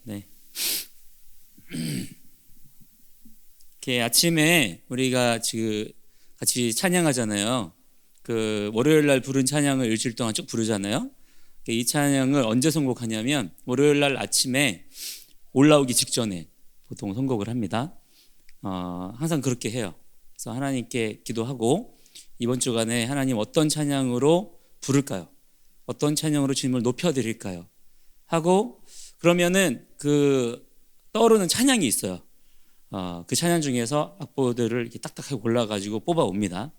네. 이렇게 아침에 우리가 지금 같이 찬양하잖아요. 그 월요일 날 부른 찬양을 일주일 동안 쭉 부르잖아요. 이 찬양을 언제 선곡하냐면 월요일 날 아침에 올라오기 직전에 보통 선곡을 합니다. 항상 그렇게 해요. 그래서 하나님께 기도하고 이번 주간에 하나님 어떤 찬양으로 부를까요? 어떤 찬양으로 주님을 높여드릴까요? 하고 그러면은 그 떠오르는 찬양이 있어요. 그 찬양 중에서 악보들을 이렇게 딱딱하게 골라가지고 뽑아옵니다.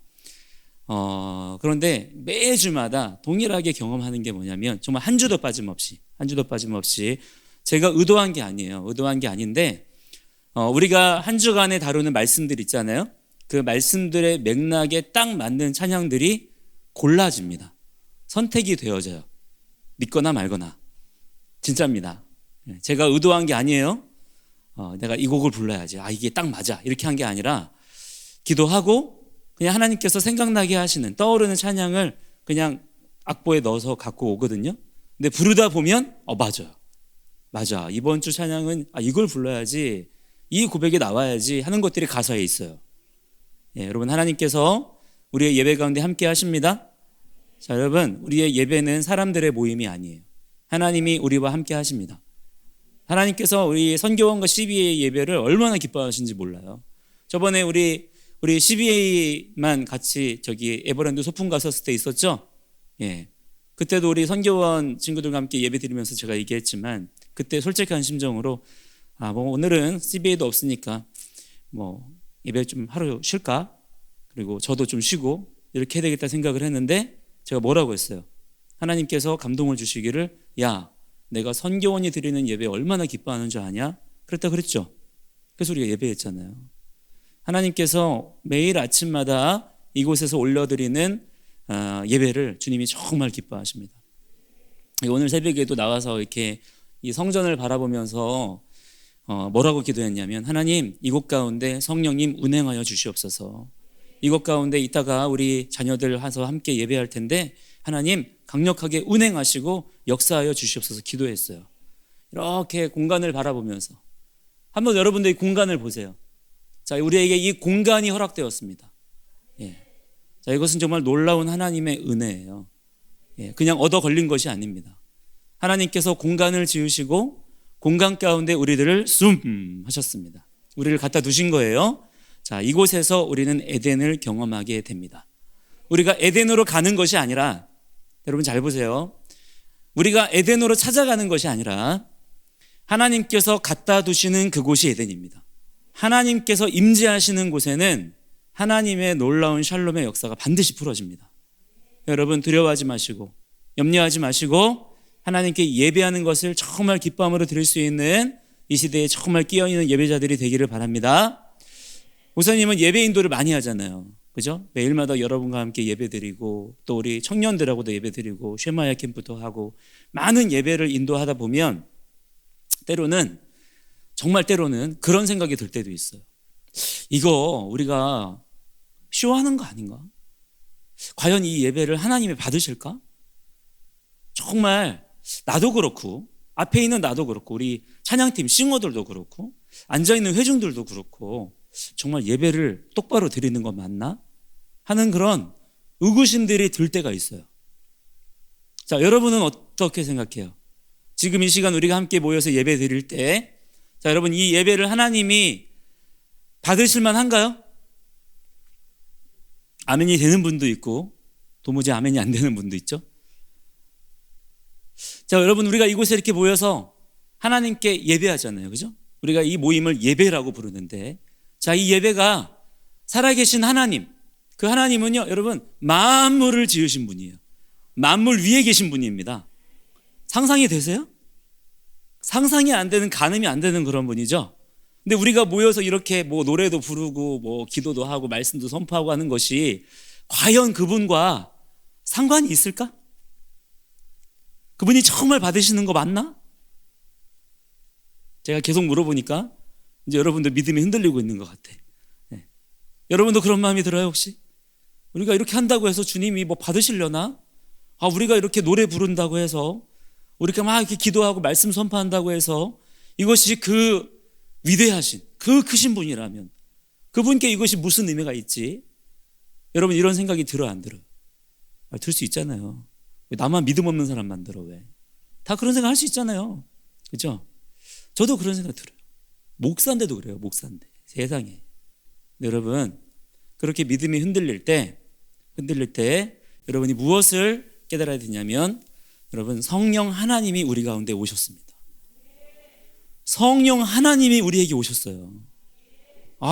그런데 매주마다 동일하게 경험하는 게 뭐냐면 정말 한 주도 빠짐없이 제가 의도한 게 아니에요. 의도한 게 아닌데 우리가 한 주간에 다루는 말씀들 있잖아요. 그 말씀들의 맥락에 딱 맞는 찬양들이 골라집니다. 선택이 되어져요. 믿거나 말거나. 진짜입니다. 제가 의도한 게 아니에요. 내가 이 곡을 불러야지. 이게 딱 맞아. 이렇게 한 게 아니라 기도하고 그냥 하나님께서 생각나게 하시는 떠오르는 찬양을 그냥 악보에 넣어서 갖고 오거든요. 근데 부르다 보면 맞아요. 맞아. 이번 주 찬양은 이걸 불러야지. 이 고백이 나와야지 하는 것들이 가사에 있어요. 여러분 하나님께서 우리의 예배 가운데 함께 하십니다. 자, 여러분 우리의 예배는 사람들의 모임이 아니에요. 하나님이 우리와 함께 하십니다. 하나님께서 우리 선교원과 CBA 예배를 얼마나 기뻐하시는지 몰라요. 저번에 우리 CBA만 같이 저기 에버랜드 소풍 갔었을 때 있었죠? 그때도 우리 선교원 친구들과 함께 예배 드리면서 제가 얘기했지만 그때 솔직한 심정으로 뭐 오늘은 CBA도 없으니까 뭐 예배 좀 하루 쉴까? 그리고 저도 좀 쉬고 이렇게 해야 되겠다 생각을 했는데 제가 뭐라고 했어요? 하나님께서 감동을 주시기를 내가 선교원이 드리는 예배 얼마나 기뻐하는 줄 아냐? 그랬다 그랬죠. 그래서 우리가 예배했잖아요. 하나님께서 매일 아침마다 이곳에서 올려드리는 예배를 주님이 정말 기뻐하십니다. 오늘 새벽에도 나와서 이렇게 이 성전을 바라보면서 뭐라고 기도했냐면 하나님 이곳 가운데 성령님 운행하여 주시옵소서. 이곳 가운데 이따가 우리 자녀들 와서 함께 예배할 텐데 하나님 강력하게 운행하시고 역사하여 주시옵소서 기도했어요. 이렇게 공간을 바라보면서 한번 여러분들이 공간을 보세요. 자, 우리에게 이 공간이 허락되었습니다. 자, 이것은 정말 놀라운 하나님의 은혜예요. 그냥 얻어 걸린 것이 아닙니다. 하나님께서 공간을 지으시고 공간 가운데 우리들을 하셨습니다. 우리를 갖다 두신 거예요. 자, 이곳에서 우리는 에덴을 경험하게 됩니다. 우리가 에덴으로 가는 것이 아니라 여러분 잘 보세요. 우리가 에덴으로 찾아가는 것이 아니라 하나님께서 갖다 두시는 그곳이 에덴입니다. 하나님께서 임재하시는 곳에는 하나님의 놀라운 샬롬의 역사가 반드시 풀어집니다. 여러분 두려워하지 마시고 염려하지 마시고 하나님께 예배하는 것을 정말 기쁨으로 드릴 수 있는 이 시대에 정말 끼어있는 예배자들이 되기를 바랍니다. 목사님은 예배 인도를 많이 하잖아요. 그죠? 매일마다 여러분과 함께 예배드리고 또 우리 청년들하고도 예배드리고 쉐마야 캠프도 하고 많은 예배를 인도하다 보면 때로는 정말 때로는 그런 생각이 들 때도 있어요. 이거 우리가 쇼하는 거 아닌가? 과연 이 예배를 하나님이 받으실까? 정말 나도 그렇고 앞에 있는 나도 그렇고 우리 찬양팀 싱어들도 그렇고 앉아있는 회중들도 그렇고 정말 예배를 똑바로 드리는 거 맞나? 하는 그런 의구심들이 들 때가 있어요. 자, 여러분은 어떻게 생각해요? 지금 이 시간 우리가 함께 모여서 예배 드릴 때 자, 여러분 이 예배를 하나님이 받으실 만한가요? 아멘이 되는 분도 있고 도무지 아멘이 안 되는 분도 있죠. 자, 여러분 우리가 이곳에 이렇게 모여서 하나님께 예배하잖아요. 그죠? 우리가 이 모임을 예배라고 부르는데 자, 이 예배가 살아계신 하나님, 그 하나님은요 여러분 만물을 지으신 분이에요. 만물 위에 계신 분입니다. 상상이 되세요? 상상이 안 되는, 가늠이 안 되는 그런 분이죠. 근데 우리가 모여서 이렇게 뭐 노래도 부르고 뭐 기도도 하고 말씀도 선포하고 하는 것이 과연 그분과 상관이 있을까? 그분이 정말 받으시는 거 맞나? 제가 계속 물어보니까 이제 여러분들 믿음이 흔들리고 있는 것 같아. 여러분도 그런 마음이 들어요 혹시? 우리가 이렇게 한다고 해서 주님이 뭐 받으시려나? 우리가 이렇게 노래 부른다고 해서, 우리가 막 이렇게 기도하고 말씀 선포한다고 해서 이것이 그 위대하신, 그 크신 분이라면 그분께 이것이 무슨 의미가 있지? 여러분, 이런 생각이 들어, 안 들어요? 들 수 있잖아요. 왜 나만 믿음 없는 사람 만들어? 왜? 다 그런 생각 할 수 있잖아요. 그죠? 저도 그런 생각 들어요. 목사인데도 그래요. 목사인데. 세상에. 여러분, 그렇게 믿음이 흔들릴 때 여러분이 무엇을 깨달아야 되냐면, 여러분, 성령 하나님이 우리 가운데 오셨습니다. 성령 하나님이 우리에게 오셨어요.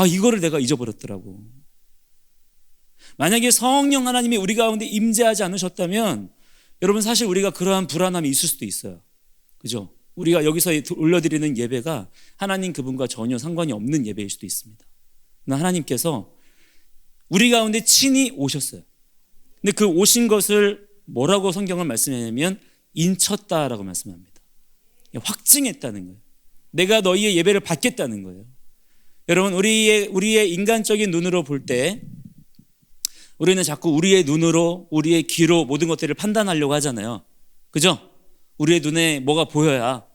이거를 내가 잊어버렸더라고. 만약에 성령 하나님이 우리 가운데 임재하지 않으셨다면, 여러분, 사실 우리가 그러한 불안함이 있을 수도 있어요. 그죠? 우리가 여기서 올려드리는 예배가 하나님 그분과 전혀 상관이 없는 예배일 수도 있습니다. 그러나 하나님께서 우리 가운데 친히 오셨어요. 근데 그 오신 것을 뭐라고 성경은 말씀하냐면 인쳤다라고 말씀합니다. 확증했다는 거예요. 내가 너희의 예배를 받겠다는 거예요. 여러분, 우리의 인간적인 눈으로 볼 때 우리는 자꾸 우리의 눈으로, 우리의 귀로 모든 것들을 판단하려고 하잖아요. 그죠? 우리의 눈에 뭐가 보여야,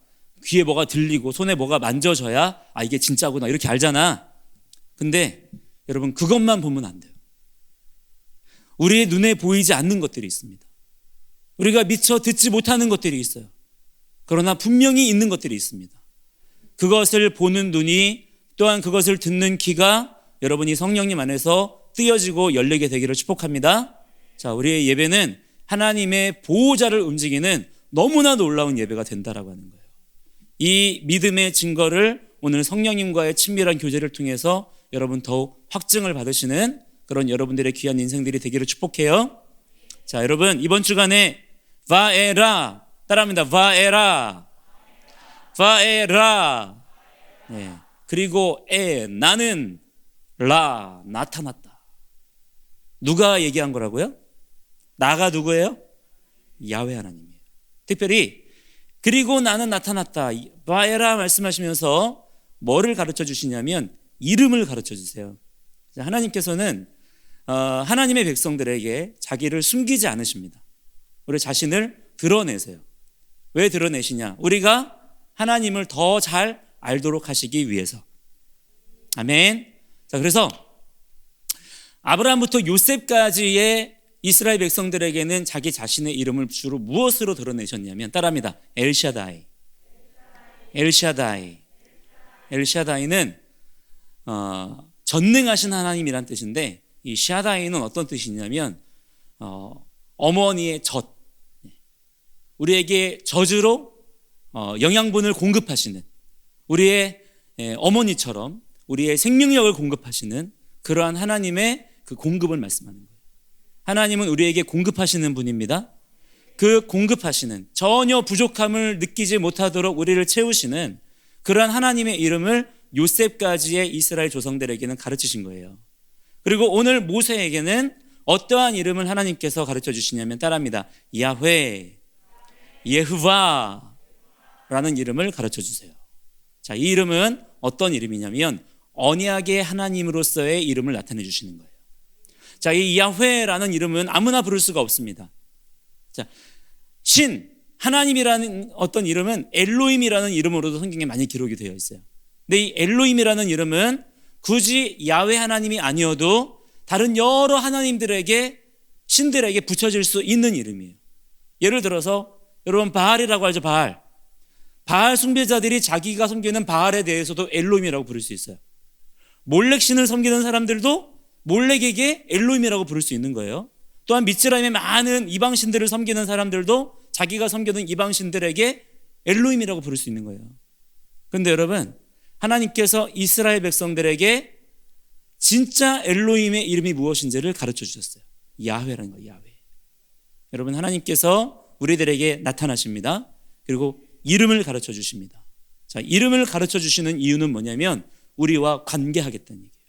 귀에 뭐가 들리고, 손에 뭐가 만져져야 이게 진짜구나 이렇게 알잖아. 근데 여러분, 그것만 보면 안 돼요. 우리의 눈에 보이지 않는 것들이 있습니다. 우리가 미처 듣지 못하는 것들이 있어요. 그러나 분명히 있는 것들이 있습니다. 그것을 보는 눈이, 또한 그것을 듣는 귀가 여러분이 성령님 안에서 뜨여지고 열리게 되기를 축복합니다. 자, 우리의 예배는 하나님의 보호자를 움직이는 너무나 놀라운 예배가 된다라고 하는 거예요. 이 믿음의 증거를 오늘 성령님과의 친밀한 교제를 통해서 여러분 더욱 확증을 받으시는 그런 여러분들의 귀한 인생들이 되기를 축복해요. 자, 여러분, 이번 주간에 바에라, 따라합니다. 바에라. 네. 그리고 나는 라, 나타났다. 누가 얘기한 거라고요? 나가 누구예요? 야훼 하나님이에요. 특별히 그리고 나는 나타났다, 바에라 말씀하시면서 뭐를 가르쳐 주시냐면 이름을 가르쳐 주세요. 하나님께서는 하나님의 백성들에게 자기를 숨기지 않으십니다. 우리 자신을 드러내세요. 왜 드러내시냐? 우리가 하나님을 더 잘 알도록 하시기 위해서. 아멘. 자, 그래서 아브라함부터 요셉까지의 이스라엘 백성들에게는 자기 자신의 이름을 주로 무엇으로 드러내셨냐면, 따라합니다. 엘샤다이. 엘샤다이는 전능하신 하나님이란 뜻인데, 이 샤다이는 어떤 뜻이냐면 어머니의 젖, 우리에게 젖으로 영양분을 공급하시는, 우리의 어머니처럼 우리의 생명력을 공급하시는 그러한 하나님의 그 공급을 말씀하는 거예요. 하나님은 우리에게 공급하시는 분입니다. 그 공급하시는, 전혀 부족함을 느끼지 못하도록 우리를 채우시는 그러한 하나님의 이름을 요셉까지의 이스라엘 조상들에게는 가르치신 거예요. 그리고 오늘 모세에게는 어떠한 이름을 하나님께서 가르쳐 주시냐면, 따라합니다. 야훼, 예흐바라는 이름을 가르쳐 주세요. 자, 이 이름은 어떤 이름이냐면 언약의 하나님으로서의 이름을 나타내 주시는 거예요. 자, 이 야훼라는 이름은 아무나 부를 수가 없습니다. 자, 하나님이라는 어떤 이름은 엘로힘이라는 이름으로도 성경에 많이 기록이 되어 있어요. 근데 이 엘로힘이라는 이름은 굳이 야훼 하나님이 아니어도 다른 여러 하나님들에게, 신들에게 붙여질 수 있는 이름이에요. 예를 들어서 여러분, 바알이라고 알죠? 바알 숭배자들이 자기가 섬기는 바알에 대해서도 엘로힘이라고 부를 수 있어요. 몰렉 신을 섬기는 사람들도 몰렉에게 엘로힘이라고 부를 수 있는 거예요. 또한 미츠라임의 많은 이방신들을 섬기는 사람들도 자기가 섬기는 이방신들에게 엘로힘이라고 부를 수 있는 거예요. 그런데 여러분, 하나님께서 이스라엘 백성들에게 진짜 엘로힘의 이름이 무엇인지를 가르쳐 주셨어요. 야훼라는 거예요. 야훼. 여러분, 하나님께서 우리들에게 나타나십니다. 그리고 이름을 가르쳐 주십니다. 자, 이름을 가르쳐 주시는 이유는 뭐냐면 우리와 관계하겠다는 얘기예요.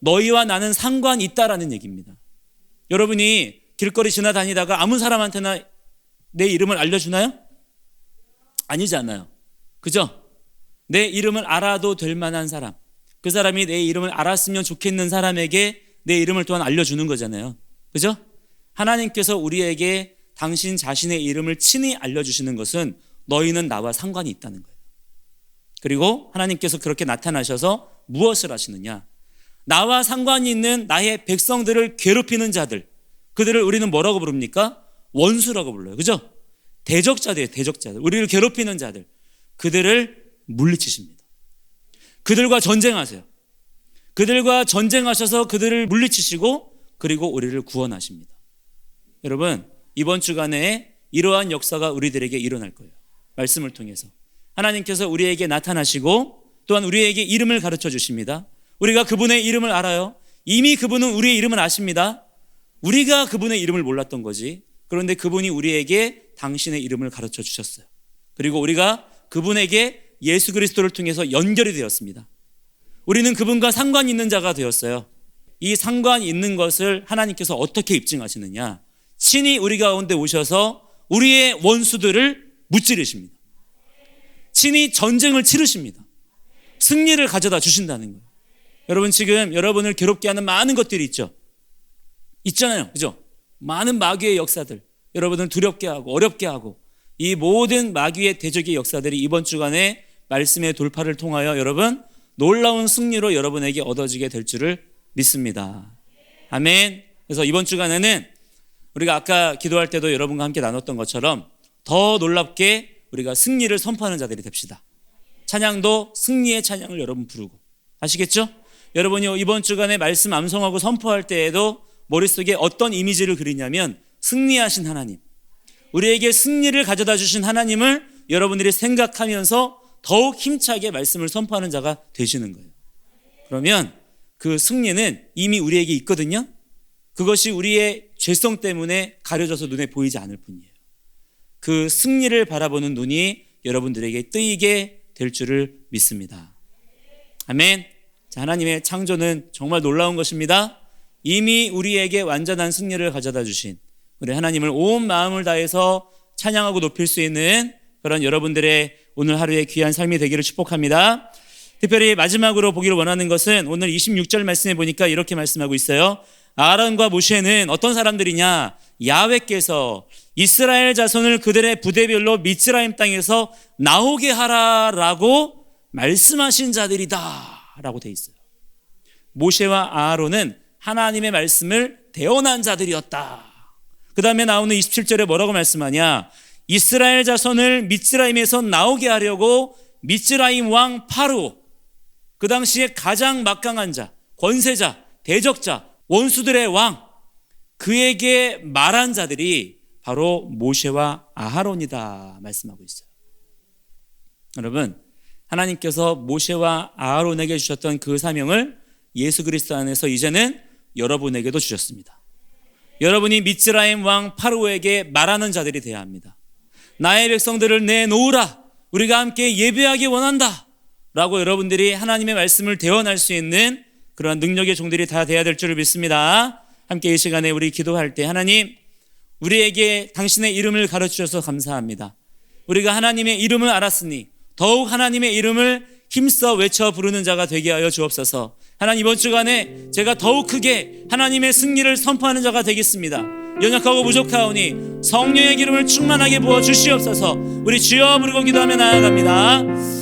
너희와 나는 상관이 있다라는 얘기입니다. 여러분이 길거리 지나다니다가 아무 사람한테나 내 이름을 알려주나요? 아니지 않아요. 그죠? 내 이름을 알아도 될 만한 사람, 그 사람이 내 이름을 알았으면 좋겠는 사람에게 내 이름을 또한 알려주는 거잖아요. 그죠? 하나님께서 우리에게 당신 자신의 이름을 친히 알려주시는 것은 너희는 나와 상관이 있다는 거예요. 그리고 하나님께서 그렇게 나타나셔서 무엇을 하시느냐? 나와 상관이 있는 나의 백성들을 괴롭히는 자들, 그들을 우리는 뭐라고 부릅니까? 원수라고 불러요. 그죠? 대적자들이에요. 대적자들. 우리를 괴롭히는 자들, 그들을 물리치십니다. 그들과 전쟁하세요. 그들과 전쟁하셔서 그들을 물리치시고 그리고 우리를 구원하십니다. 여러분, 이번 주간에 이러한 역사가 우리들에게 일어날 거예요. 말씀을 통해서 하나님께서 우리에게 나타나시고 또한 우리에게 이름을 가르쳐 주십니다. 우리가 그분의 이름을 알아요. 이미 그분은 우리의 이름을 아십니다. 우리가 그분의 이름을 몰랐던 거지. 그런데 그분이 우리에게 당신의 이름을 가르쳐 주셨어요. 그리고 우리가 그분에게 예수 그리스도를 통해서 연결이 되었습니다. 우리는 그분과 상관 있는 자가 되었어요. 이 상관 있는 것을 하나님께서 어떻게 입증하시느냐? 친히 우리 가운데 오셔서 우리의 원수들을 무찌르십니다. 친히 전쟁을 치르십니다. 승리를 가져다 주신다는 거예요. 여러분, 지금 여러분을 괴롭게 하는 많은 것들이 있잖아요. 그죠? 많은 마귀의 역사들, 여러분을 두렵게 하고 어렵게 하고, 이 모든 마귀의 대적의 역사들이 이번 주간에 말씀의 돌파를 통하여 여러분 놀라운 승리로 여러분에게 얻어지게 될 줄을 믿습니다. 아멘. 그래서 이번 주간에는 우리가 아까 기도할 때도 여러분과 함께 나눴던 것처럼 더 놀랍게 우리가 승리를 선포하는 자들이 됩시다. 찬양도 승리의 찬양을 여러분 부르고, 아시겠죠? 여러분이 이번 주간에 말씀 암송하고 선포할 때에도 머릿속에 어떤 이미지를 그리냐면 승리하신 하나님, 우리에게 승리를 가져다 주신 하나님을 여러분들이 생각하면서 더욱 힘차게 말씀을 선포하는 자가 되시는 거예요. 그러면 그 승리는 이미 우리에게 있거든요. 그것이 우리의 죄성 때문에 가려져서 눈에 보이지 않을 뿐이에요. 그 승리를 바라보는 눈이 여러분들에게 뜨이게 될 줄을 믿습니다. 아멘. 자, 하나님의 창조는 정말 놀라운 것입니다. 이미 우리에게 완전한 승리를 가져다 주신 우리 하나님을 온 마음을 다해서 찬양하고 높일 수 있는 그런 여러분들의 오늘 하루의 귀한 삶이 되기를 축복합니다. 특별히 마지막으로 보기를 원하는 것은 오늘 26절 말씀에 보니까 이렇게 말씀하고 있어요. 아론과 모세는 어떤 사람들이냐? 야훼께서 이스라엘 자손을 그들의 부대별로 미ツ라임 땅에서 나오게 하라라고 말씀하신 자들이다 라고 돼 있어요. 모세와 아론은 하나님의 말씀을 대언한 자들이었다. 그 다음에 나오는 27절에 뭐라고 말씀하냐? 이스라엘 자손을 미ツ라임에서 나오게 하려고 미ツ라임 왕 파로, 그 당시에 가장 막강한 자, 권세자, 대적자, 원수들의 왕, 그에게 말한 자들이 바로 모세와 아하론이다 말씀하고 있어요. 여러분, 하나님께서 모세와 아하론에게 주셨던 그 사명을 예수 그리스도 안에서 이제는 여러분에게도 주셨습니다. 여러분이 미ツ라임 왕 파로에게 말하는 자들이 되어야 합니다. 나의 백성들을 내놓으라, 우리가 함께 예배하기 원한다 라고 여러분들이 하나님의 말씀을 대언할 수 있는 그러한 능력의 종들이 다 되어야 될 줄을 믿습니다. 함께 이 시간에 우리 기도할 때 하나님, 우리에게 당신의 이름을 가르치셔서 감사합니다. 우리가 하나님의 이름을 알았으니 더욱 하나님의 이름을 힘써 외쳐 부르는 자가 되게 하여 주옵소서. 하나님, 이번 주간에 제가 더욱 크게 하나님의 승리를 선포하는 자가 되겠습니다. 연약하고 부족하오니 성령의 기름을 충만하게 부어 주시옵소서. 우리 주여 부르고 기도하며 나아갑니다.